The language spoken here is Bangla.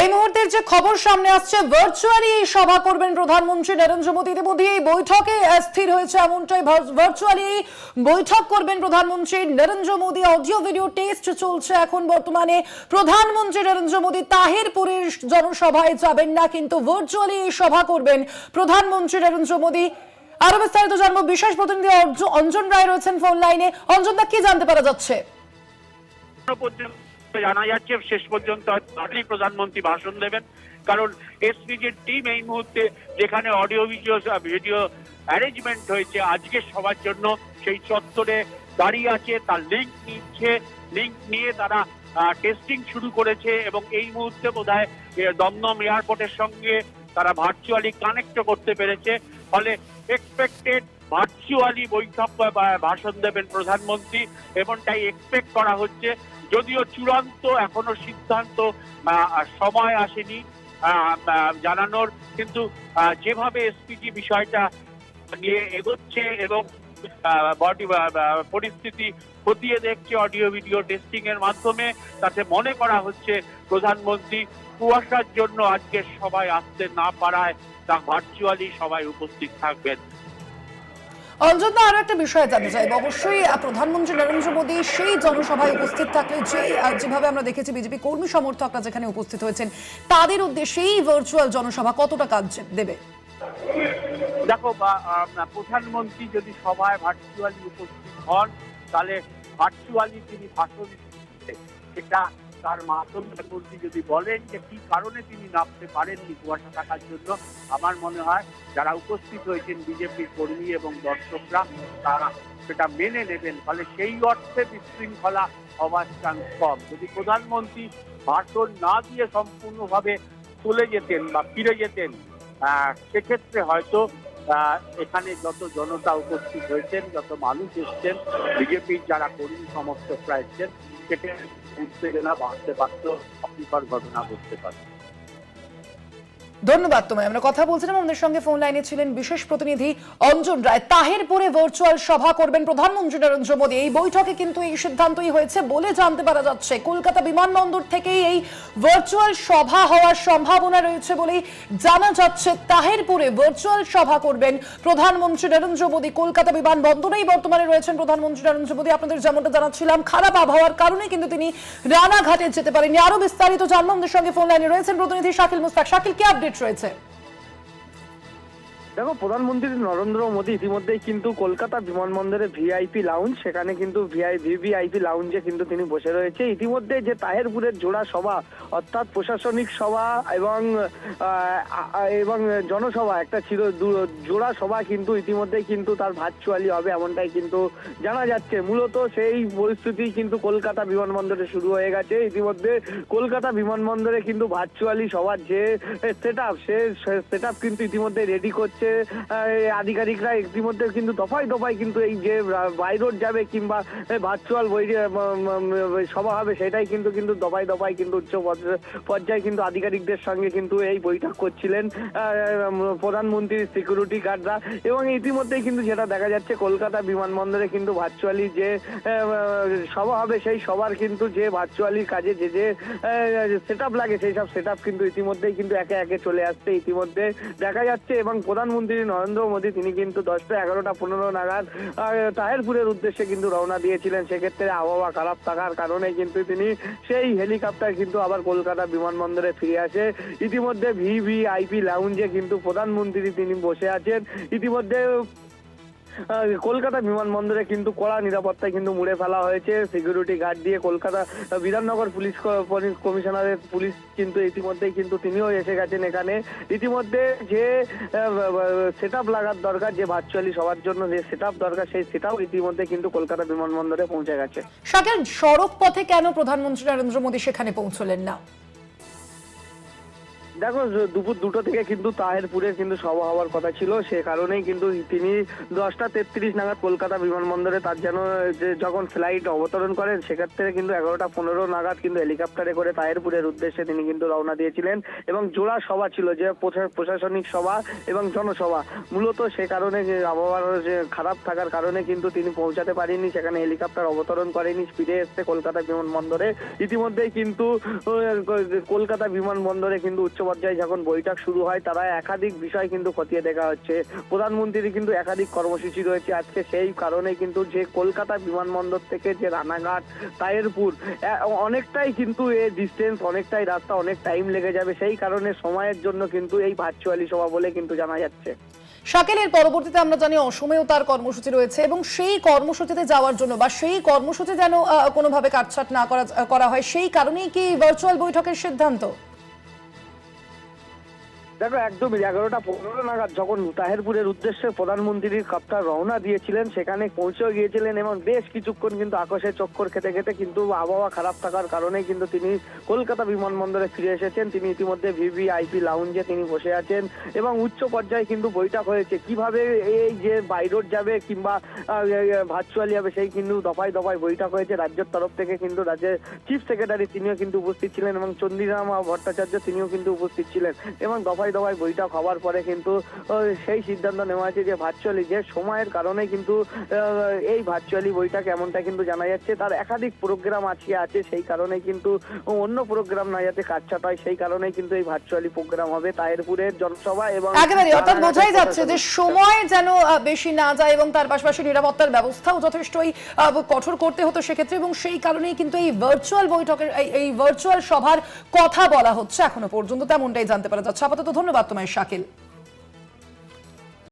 এই মুহূর্তের যে খবর সামনে আসছে, ভার্চুয়ালি এই সভা করবেন প্রধানমন্ত্রী নরেন্দ্র মোদী। ইতিমধ্যে এই বৈঠকে স্থির হয়েছে এমনটাই, ভার্চুয়ালি বৈঠক করবেন প্রধানমন্ত্রী Narendra Modi. Audio video test চলছে এখন বর্তমানে। প্রধানমন্ত্রী নরেন্দ্র মোদী তাহিরপুরের জনসভায় যাবেন না, কিন্তু ভার্চুয়ালি এই সভা করবেন প্রধানমন্ত্রী নরেন্দ্র মোদী। আরো বিস্তারিত জানবো, বিশেষ প্রতিনিধি অঞ্জন রায় রয়েছেন ফোন লাইনে। অঞ্জন দা, কি জানতে পারা যাচ্ছে? জানা যাচ্ছে শেষ পর্যন্ত প্রধানমন্ত্রী ভাষণ দেবেন, কারণ এসপিজির টিম এই মুহূর্তে যেখানে অডিও ভিডিও অ্যারেঞ্জমেন্ট হয়েছে আজকে সবার জন্য সেই চত্বরে দাঁড়িয়ে আছে, তার লিঙ্ক নিয়ে তারা টেস্টিং শুরু করেছে এবং এই মুহূর্তে বোধহয় দমদম এয়ারপোর্টের সঙ্গে তারা ভার্চুয়ালি কানেক্ট করতে পেরেছে। ফলে এক্সপেক্টেড ভার্চুয়ালি বৈঠক ভাষণ দেবেন প্রধানমন্ত্রী, এমনটাই এক্সপেক্ট করা হচ্ছে। যদিও চূড়ান্ত এখনো সিদ্ধান্ত সময় আসেনি জানানোর, কিন্তু যেভাবে এসপিজি বিষয়টা নিয়ে এগোচ্ছে এবং পরিস্থিতি খতিয়ে দেখছে অডিও ভিডিও টেস্টিং এর মাধ্যমে, তাতে মনে করা হচ্ছে প্রধানমন্ত্রী কুয়াশার জন্য আজকে সবাই আসতে না পারায় তা ভার্চুয়ালি সবাই উপস্থিত থাকবেন। অঞ্জন দা, আরো একটা বিষয় জানতে চাইব। অবশ্যই প্রধানমন্ত্রী নরেন্দ্র মোদী সেই জনসভায় উপস্থিত থাকলে যেভাবে আমরা দেখেছি বিজেপি কর্মী সমর্থকরা যেখানে উপস্থিত হয়েছেন, তাদের উদ্দেশ্যেই ভার্চুয়াল জনসভা কতটা কাজ দেবে? দেখো, প্রধানমন্ত্রী যদি সভায় ভার্চুয়ালি উপস্থিত হন তাহলে ভার্চুয়ালি তিনি ভাষণ সেটা তার মাধ্যমে যদি বলেন যে কি কারণে তিনি নামতে পারেননি কুয়াশা থাকার জন্য, আমার মনে হয় যারা উপস্থিত হয়েছেন বিজেপির কর্মী এবং দর্শকরা তারা সেটা মেনে নেবেন। ফলে সেই অর্থে বিশৃঙ্খলা হওয়ার চান্স কম। যদি প্রধানমন্ত্রী ভাষণ না দিয়ে সম্পূর্ণভাবে চলে যেতেন বা ফিরে যেতেন, সেক্ষেত্রে হয়তো এখানে যত জনতা উপস্থিত হয়েছেন, যত মানুষ এসছেন, বিজেপির যারা কর্মী সমর্থকরা এসছেন, সেটা উত্তেজনা বাড়তে পারত, অপ্রীতিকর ঘটনা ঘটতে পারত। ধন্যবাদ তোমায়। আমরা কথা বলছিলাম, আমাদের সঙ্গে ফোন লাইনে ছিলেন বিশেষ প্রতিনিধি অঞ্জন রায়। তাহিরপুরে ভার্চুয়াল সভা করবেন প্রধানমন্ত্রী নরেন্দ্র মোদী। এই বৈঠকে কিন্তু এই সিদ্ধান্তই হয়েছে বলে জানতে পারা যাচ্ছে। কলকাতা বিমানবন্দর থেকেই এই ভার্চুয়াল সভা হওয়ার সম্ভাবনা রয়েছে বলেই জানা যাচ্ছে। তাহিরপুরে ভার্চুয়াল সভা করবেন প্রধানমন্ত্রী নরেন্দ্র মোদী। কলকাতা বিমানবন্দরেই বর্তমানে রয়েছেন প্রধানমন্ত্রী নরেন্দ্র মোদী। আপনাদের যেমনটা জানাচ্ছিলাম, খারাপ আবহাওয়ার কারণে কিন্তু তিনি রানাঘাটে যেতে পারেননি। আরো বিস্তারিত জানবো, আমাদের সঙ্গে ফোন লাইনে রয়েছেন প্রতিনিধি শাকিল মুস্তাক। শাকিল, কি আপডেট রয়েছে? দেখো, প্রধানমন্ত্রী নরেন্দ্র মোদী ইতিমধ্যেই কিন্তু কলকাতা বিমানবন্দরে ভিআইপি লাউঞ্জ, সেখানে কিন্তু ভিভিআইপি লাউঞ্জে কিন্তু তিনি বসে রয়েছে। ইতিমধ্যে যে তাহিরপুরের জোড়া সভা, অর্থাৎ প্রশাসনিক সভা এবং জনসভা একটা ছিল, জোড়া সভা কিন্তু ইতিমধ্যেই কিন্তু তার ভার্চুয়ালি হবে এমনটাই কিন্তু জানা যাচ্ছে। মূলত সেই পরিস্থিতি কিন্তু কলকাতা বিমানবন্দরে শুরু হয়ে গেছে। ইতিমধ্যে কলকাতা বিমানবন্দরে কিন্তু ভার্চুয়ালি সবার যে সেট আপ কিন্তু ইতিমধ্যে রেডি করছে আধিকারিকরা। ইতিমধ্যে কিন্তু দফায় দফায় কিন্তু এই যে বাই রোড যাবে কিংবা ভার্চুয়াল সভা হবে, সেটাই কিন্তু দফায় দফায় কিন্তু উচ্চ পর্যায়ে কিন্তু আধিকারিকদের সঙ্গে কিন্তু এই বৈঠক করছিলেন প্রধানমন্ত্রীর সিকিউরিটি গার্ডরা। এবং ইতিমধ্যেই কিন্তু যেটা দেখা যাচ্ছে, কলকাতা বিমানবন্দরে কিন্তু ভার্চুয়ালি যে সভা হবে, সেই সবার কিন্তু যে ভার্চুয়ালি কাজে যে যে সেট আপ লাগে, সেই সব সেট আপ কিন্তু ইতিমধ্যেই কিন্তু একে একে চলে আসছে ইতিমধ্যে দেখা যাচ্ছে। এবং প্রধানমন্ত্রী নরেন্দ্র মোদী তিনি কিন্তু 10টা 11টা 15 নাগাদ তাহিরপুরের উদ্দেশ্যে কিন্তু রওনা দিয়েছিলেন। সেক্ষেত্রে আবহাওয়া খারাপ থাকার কারণে কিন্তু তিনি সেই হেলিকপ্টার কিন্তু আবার কলকাতা বিমানবন্দরে ফিরে আসে। ইতিমধ্যে ভিভিআইপি লাউঞ্জে কিন্তু প্রধানমন্ত্রী তিনি বসে আছেন। ইতিমধ্যে কলকাতা বিমানবন্দরে কিন্তু কড়া নিরাপত্তায় কিন্তু মুড়ে ফেলা হয়েছে সিকিউরিটি গার্ড দিয়ে। কলকাতা বিধাননগর পুলিশ কমিশনারের পুলিশ কিন্তু ইতিমধ্যেই কিন্তু তিনিও এসে গেছেন এখানে। ইতিমধ্যে যে সেট আপ লাগার দরকার, যে ভার্চুয়ালি সবার জন্য যে সেট আপ দরকার, সেই সেট আপ ইতিমধ্যে কিন্তু কলকাতা বিমানবন্দরে পৌঁছে গেছে। শাকিল, সড়ক পথে কেন প্রধানমন্ত্রী নরেন্দ্র মোদী সেখানে পৌঁছলেন না? দেখো, দুপুর 2টো থেকে কিন্তু তাহেরপুরের কিন্তু সভা হওয়ার কথা ছিল, সে কারণেই কিন্তু তিনি 10টা 33 নাগাদ কলকাতা বিমানবন্দরে তার যেন যে যখন ফ্লাইট অবতরণ করেন সেক্ষেত্রে কিন্তু 11টা 15 নাগাদ কিন্তু হেলিকপ্টারে করে তাহেরপুরের উদ্দেশ্যে তিনি কিন্তু রওনা দিয়েছিলেন এবং জোড়া সভা ছিল, যে প্রশাসনিক সভা এবং জনসভা। মূলত সে কারণে যে আবহাওয়ার যে খারাপ থাকার কারণে কিন্তু তিনি পৌঁছাতে পারেননি, সেখানে হেলিকপ্টার অবতরণ করেনি, ফিরে এসছে কলকাতা বিমানবন্দরে। ইতিমধ্যেই কিন্তু কলকাতা বিমানবন্দরে কিন্তু উচ্চ পর্যায়ে যখন বৈঠক শুরু হয়, তারা একাধিক বিষয় কিন্তু খতিয়ে দেখা হচ্ছে। প্রধানমন্ত্রীর কিন্তু একাধিক কর্মসূচি রয়েছে আজকে, সেই কারণে কিন্তু যে কলকাতা বিমানবন্দর থেকে যে রানাঘাট তাহেরপুর অনেকটাই কিন্তু এই ডিস্টেন্স, অনেকটাই রাস্তা, অনেক টাইম লেগে যাবে, সেই কারণে সময়ের জন্য কিন্তু এই ভার্চুয়ালি সভা বলে কিন্তু জানা যাচ্ছে। শাকিলের পরবর্তীতে আমরা জানি অসমেও তার কর্মসূচি রয়েছে এবং সেই কর্মসূচিতে যাওয়ার জন্য বা সেই কর্মসূচি যেন কোনোভাবে কাটছাট না করা হয়, সেই কারণেই কি ভার্চুয়াল বৈঠকের সিদ্ধান্ত? দেখো, একদমই 11টা 15 নাগাদ যখন তাহেরপুরের উদ্দেশ্যে প্রধানমন্ত্রীর কপ্টার রওনা দিয়েছিলেন, সেখানে পৌঁছেও গিয়েছিলেন এবং বেশ কিছুক্ষণ কিন্তু আকাশে চক্কর খেতে খেতে কিন্তু আবহাওয়া খারাপ থাকার কারণে কিন্তু তিনি কলকাতা বিমানবন্দরে ফিরে এসেছেন। তিনি ইতিমধ্যে ভিভিআইপি লাউঞ্জে তিনি বসে আছেন এবং উচ্চ পর্যায়ে কিন্তু বৈঠক হয়েছে কিভাবে এই যে বাইরোড যাবে কিংবা ভার্চুয়ালি হবে, সেই কিন্তু দফায় দফায় বৈঠক হয়েছে। রাজ্যের তরফ থেকে কিন্তু রাজ্যের চিফ সেক্রেটারি তিনিও কিন্তু উপস্থিত ছিলেন এবং চন্দ্রিরাম ভট্টাচার্য তিনিও কিন্তু উপস্থিত ছিলেন এবং দফায় বৈঠক হওয়ার পরে কিন্তু সেই সিদ্ধান্ত নেওয়া হয়েছে যে ভার্চুয়ালি, যে সময়ের কারণে কিন্তু এই ভার্চুয়ালি বৈঠক এমনটা কিন্তু জানা যাচ্ছে। তার একাধিক প্রোগ্রাম আছে, সেই কারণে কিন্তু অন্য প্রোগ্রাম না যাতে কাটছাট হয়, সেই কারণে কিন্তু এই ভার্চুয়ালি প্রোগ্রাম হবে তাহেরপুরের জনসভা এবং একেবারে অর্থাৎ বোঝাই যাচ্ছে যে সময় যেন বেশি না যায় এবং তার পাশাপাশি নিরাপত্তার ব্যবস্থাও যথেষ্টই কঠোর করতে হতো সেক্ষেত্রে, এবং সেই কারণেই কিন্তু এই ভার্চুয়াল বৈঠকের এই ভার্চুয়াল সভার কথা বলা হচ্ছে এখনো পর্যন্ত, তেমনটাই জানতে পারা যাচ্ছে। আপাতত ধন্যবাদ তোমায় শাকিল।